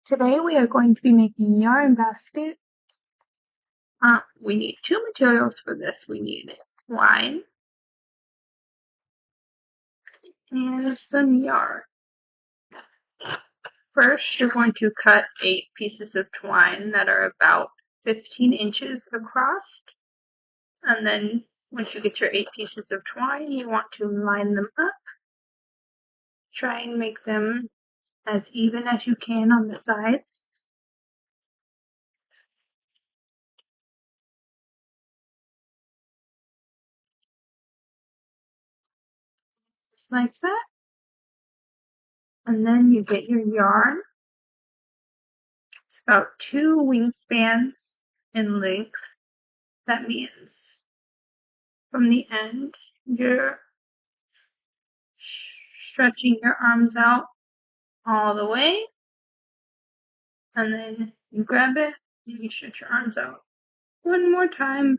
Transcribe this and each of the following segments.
Today we are going to be making a yarn basket. We need two materials for this. We need twine and some yarn. First, you're going to cut 8 pieces of twine that are about 15 inches across. And then once you get your 8 pieces of twine, you want to line them up. Try and make them as even as you can on the sides. Just like that. And then you get your yarn. It's about 2 wingspans in length. That means from the end, you're stretching your arms out all the way, and then you grab it and you stretch your arms out one more time,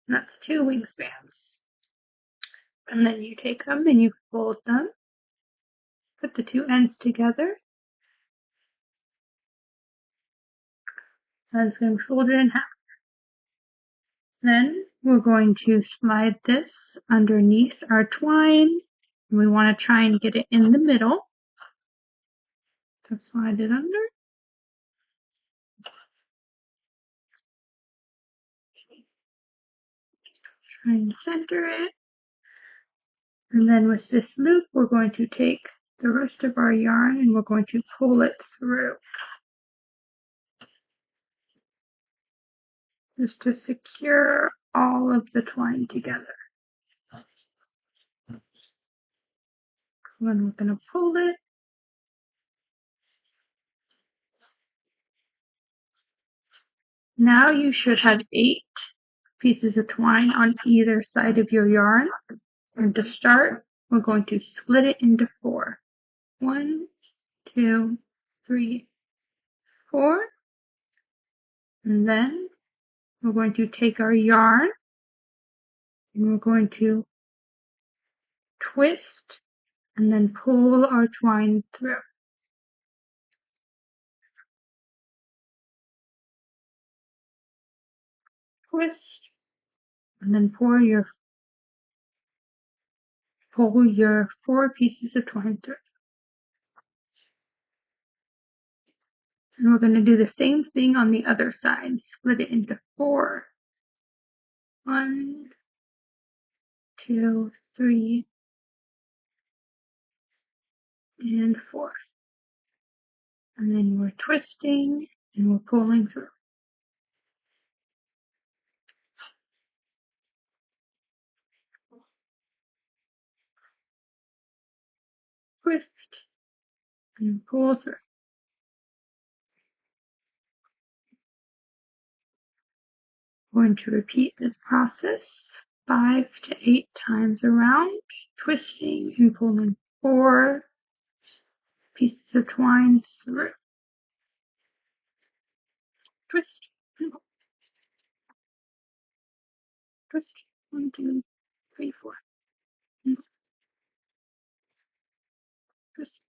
and that's 2 wingspans. And then you take them and you fold them, put the 2 ends together, and it's going to be folded in half. Then we're going to slide this underneath our twine, and we want to try and get it in the middle. So slide it under. Try and center it. And then with this loop, we're going to take the rest of our yarn and we're going to pull it through. Just to secure all of the twine together. Then we're going to pull it. Now you should have 8 pieces of twine on either side of your yarn. And to start, we're going to split it into 4. 1, 2, 3, 4. And then we're going to take our yarn and we're going to twist and then pull our twine through. Twist and then pull your 4 pieces of twine through. And we're going to do the same thing on the other side. Split it into 4. 1, 2, 3, and 4. And then we're twisting and we're pulling through. Twist and pull through. We're going to repeat this process 5 to 8 times around, twisting and pulling 4 pieces of twine through. Twist and pull. Twist. 1, 2, 3, 4. And twist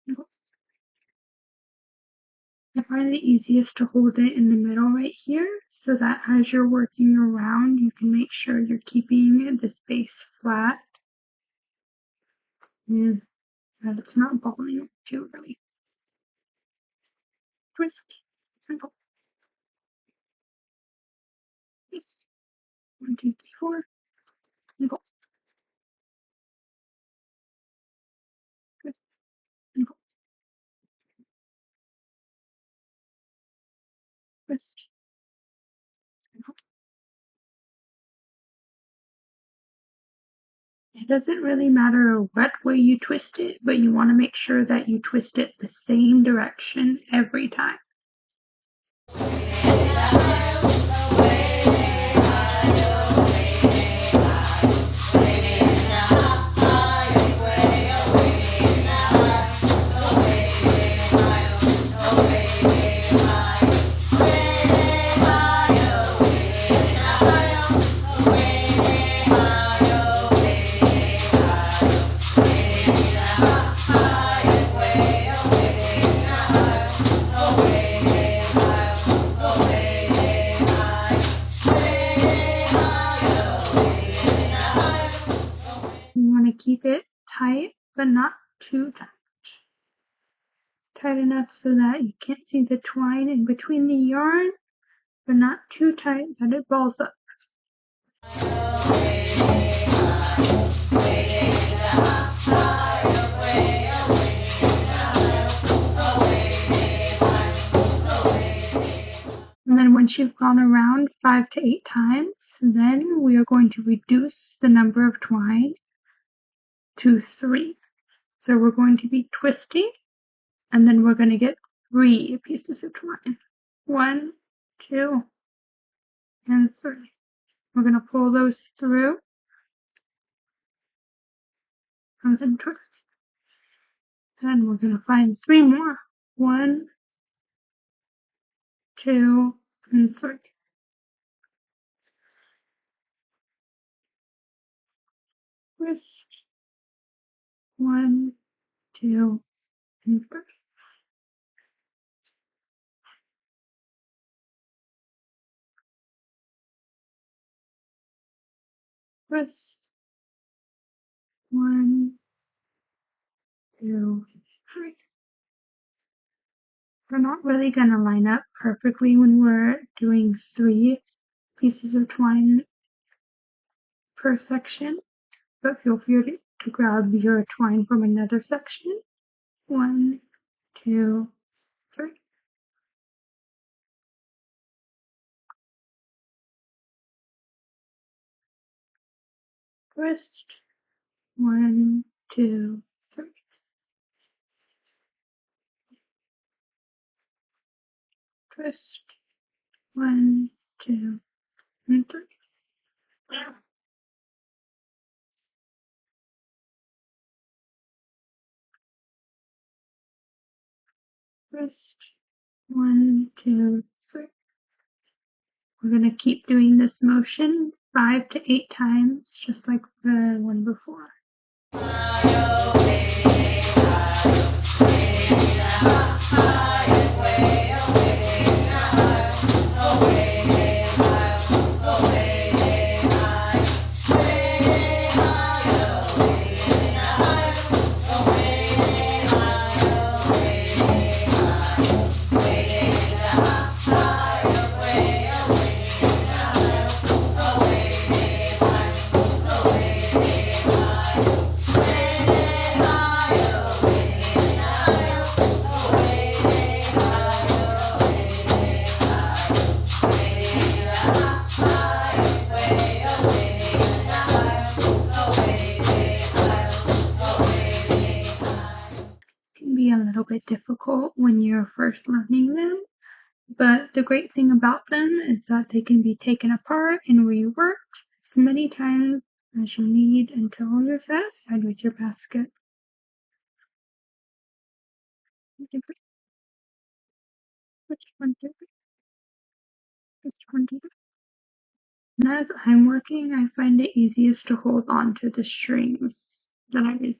and pull. I find it easiest to hold it in the middle right here, so that as you're working around, you can make sure you're keeping the space flat and that it's not balling too early. Twist and pull. Twist. 1, 2, 3, 4. And pull. Twist and pull. Twist and pull. It doesn't really matter what way you twist it, but you want to make sure that you twist it the same direction every time. tight enough so that you can't see the twine in between the yarn, but not too tight that it balls up. And then once you've gone around 5 to 8 times, then we are going to reduce the number of twine to 3. So we're going to be twisting, and then we're going to get 3 pieces of twine. 1, 2, and 3. We're going to pull those through, and then twist. Then we're going to find 3 more. 1, 2, and 3. Twist. 1, 2, and 3. Twist. 1, 2, 3. We're not really going to line up perfectly when we're doing 3 pieces of twine per section, but feel free to grab your twine from another section. 1, 2, 3. Twist. 1, 2, 3. Twist. 1, 2, and 3. Twist. 1, 2, 3. We're going to keep doing this motion 5 to 8 times, just like the one before. Be a little bit difficult when you're first learning them, but the great thing about them is that they can be taken apart and reworked as many times as you need until you're satisfied with your basket. Which one did it? Which one did it? And as I'm working, I find it easiest to hold on to the strings that I use.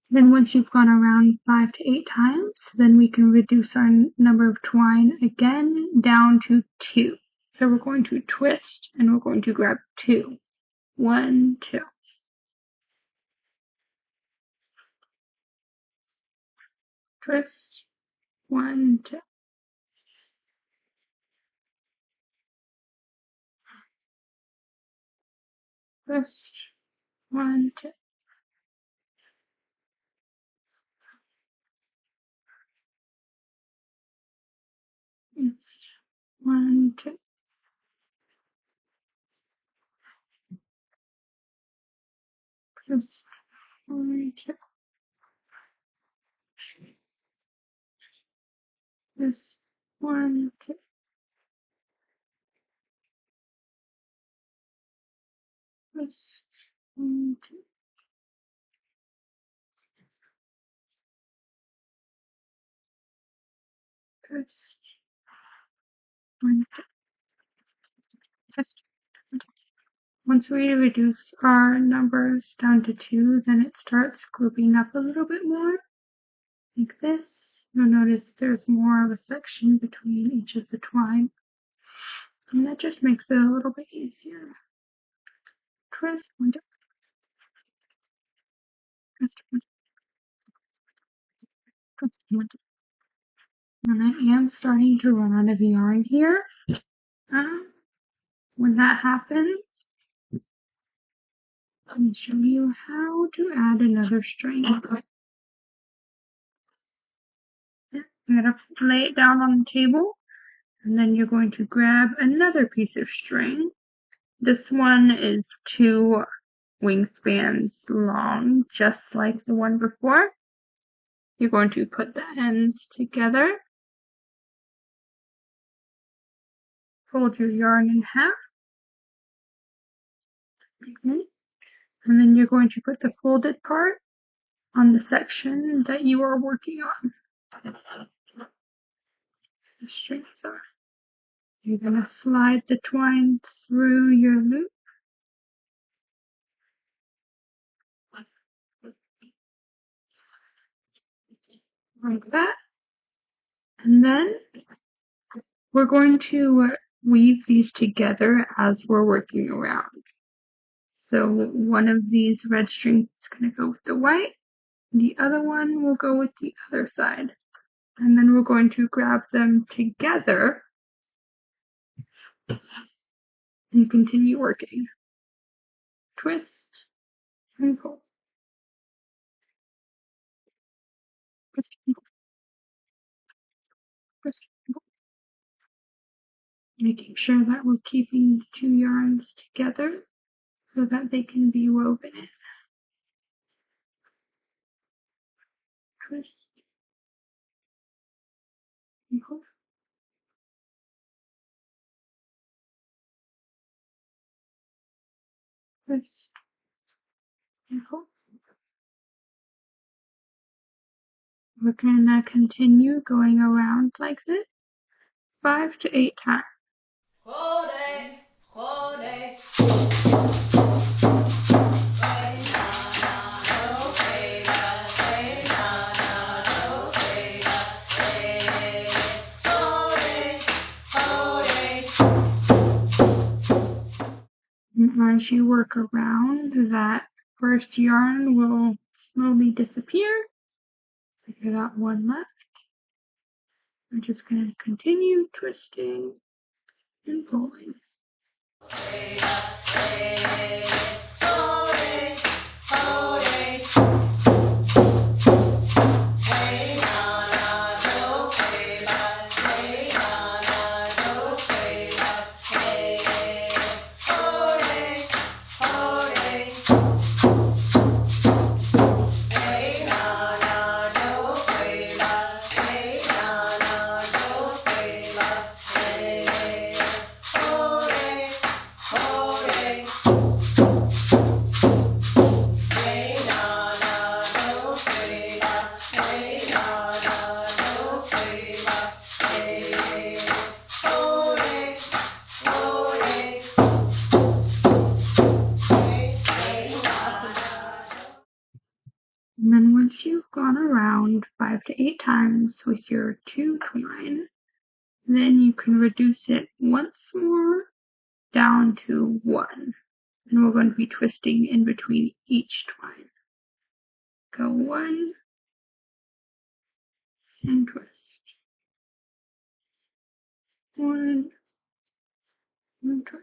Then once you've gone around 5 to 8 times, then we can reduce our number of twine again down to 2. So we're going to twist and we're going to grab 2. 1, 2. Twist. 1, 2. twist, 1, 2, twist, 1, 2, twist, 1, 2, twist, 1, 2, twist, 1, 2, twist, 1, 2, twist. Once we reduce our numbers down to 2, then it starts grouping up a little bit more, like this. You'll notice there's more of a section between each of the twine, and that just makes it a little bit easier. Twist, 1, 2, twist, 1, 2, twist, 1, 2. And I am starting to run out of yarn here. When that happens, let me show you how to add another string. You're going to lay it down on the table, and then you're going to grab another piece of string. This one is 2 wingspans long, just like the one before. You're going to put the ends together, fold your yarn in half, and then you're going to put the folded part on the section that you are working on. The strings are. You're going to slide the twine through your loop like that. And then we're going to weave these together as we're working around. So one of these red strings is going to go with the white. The other one will go with the other side. And then we're going to grab them together and continue working. Twist and pull. Twist and pull. Twist and pull. Making sure that we're keeping the 2 yarns together so that they can be woven in. Twist and pull. Twist and pull. We're going to continue going around like this 5 to 8 times. And as you work around, that first yarn will slowly disappear. I got one left. I'm just going to continue twisting and pulling. And then once you've gone around 5 to 8 times with your 2 twine, then you can reduce it once more down to 1. And we're going to be twisting in between each twine. Go 1 and twist. 1 and twist.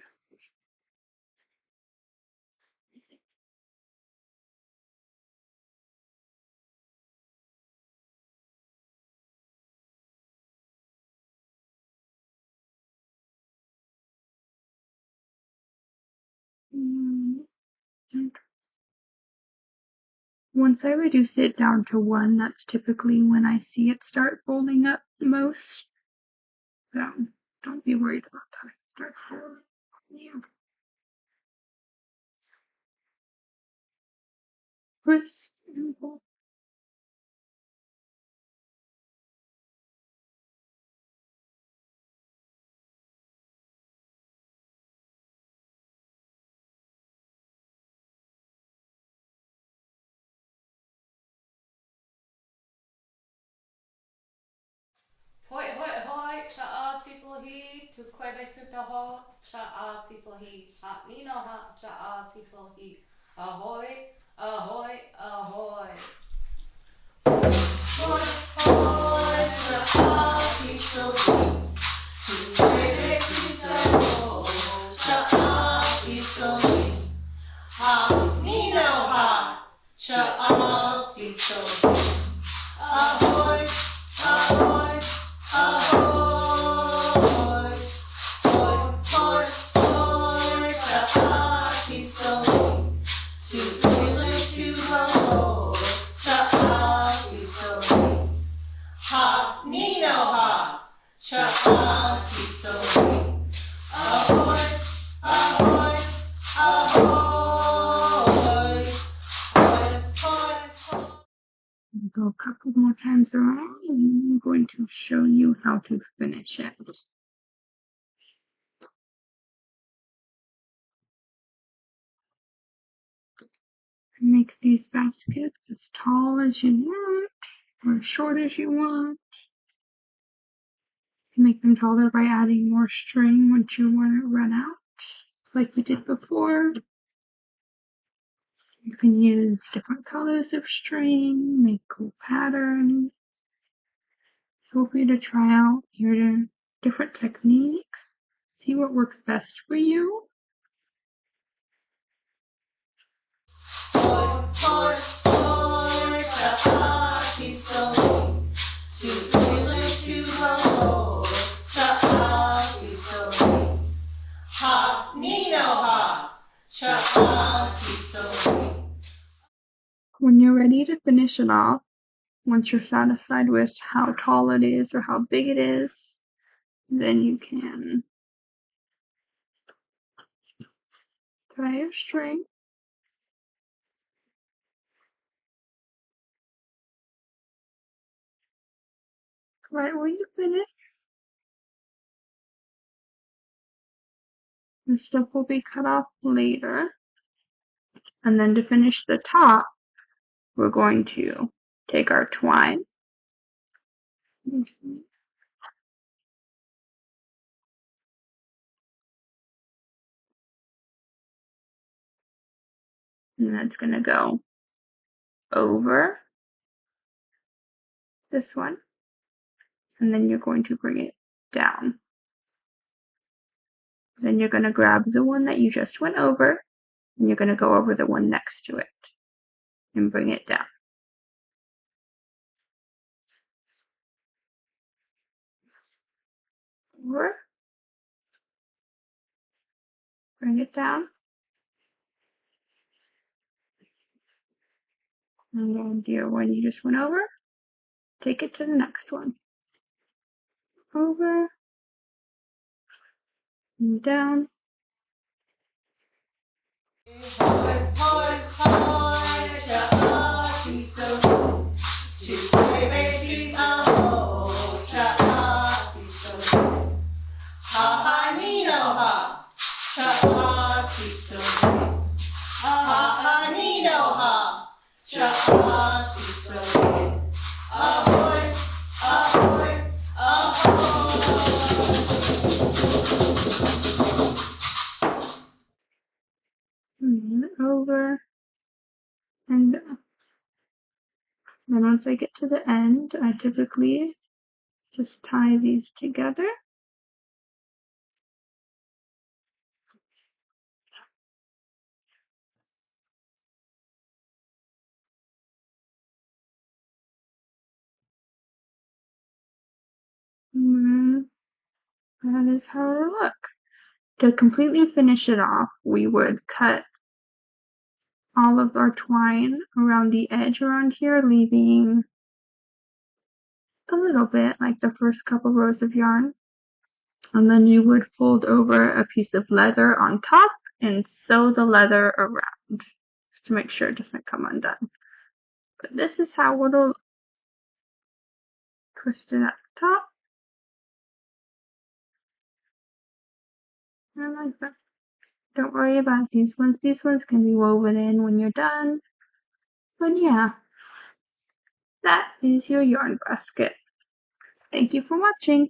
And once I reduce it down to 1, that's typically when I see it start folding up most. So don't be worried about that. It starts folding. Yeah. Crisp and full. Hoi hoi hoi, cha a titohi, tu kwebe sutaho, cha a titohi, ha nino ha, cha a titohi, ahoy, ahoy, ahoy. Hoi hoi, cha a titohi, tu kwebe sutaho, cha a titohi, ha nino ha, cha a titohi, ahoy, ahoy. Ahoy, hoy, hoy, hoy, chapati soli, to wheeler to ho, chapati soli, ha, nino ha, chapati soli, ahoy, ahoy, ahoy, hoy, hoy, hoy. Go a couple more times around, and I'm going to show you how to finish it. Make these baskets as tall as you want, or as short as you want. You can make them taller by adding more string once you want to run out, like we did before. You can use different colors of string, make cool patterns. Feel free to try out your different techniques. See what works best for you. Hoy, hoy, hoy, chapati soli, to wheeler to ho, chapati soli, ha, nino ha, chapati soli. When you're ready to finish it off, once you're satisfied with how tall it is or how big it is, then you can tie your string right where you finish. The stuff will be cut off later. And then to finish the top, we're going to take our twine. And that's going to go over this one. And then you're going to bring it down. Then you're going to grab the one that you just went over, and you're going to go over the one next to it and bring it down. Over, bring it down, and then do your one you just went over, take it to the next one. Over, and down. Hoy, hoy, hoy, chapati soli, to wheeler to ho, chapati soli, ha, nino ha, chapati soli, ha, nino ha, chapati soli, ahoy, ahoy, ahoy. And then over, and down. Then once I get to the end, I typically just tie these together. And that is how it'll look. To completely finish it off, we would cut all of our twine around the edge around here, leaving a little bit, like the first couple rows of yarn. And then you would fold over a piece of leather on top and sew the leather around just to make sure it doesn't come undone. But this is how it'll twist it at the top. I like that. Don't worry about these ones. These ones can be woven in when you're done. But yeah, that is your yarn basket. Thank you for watching.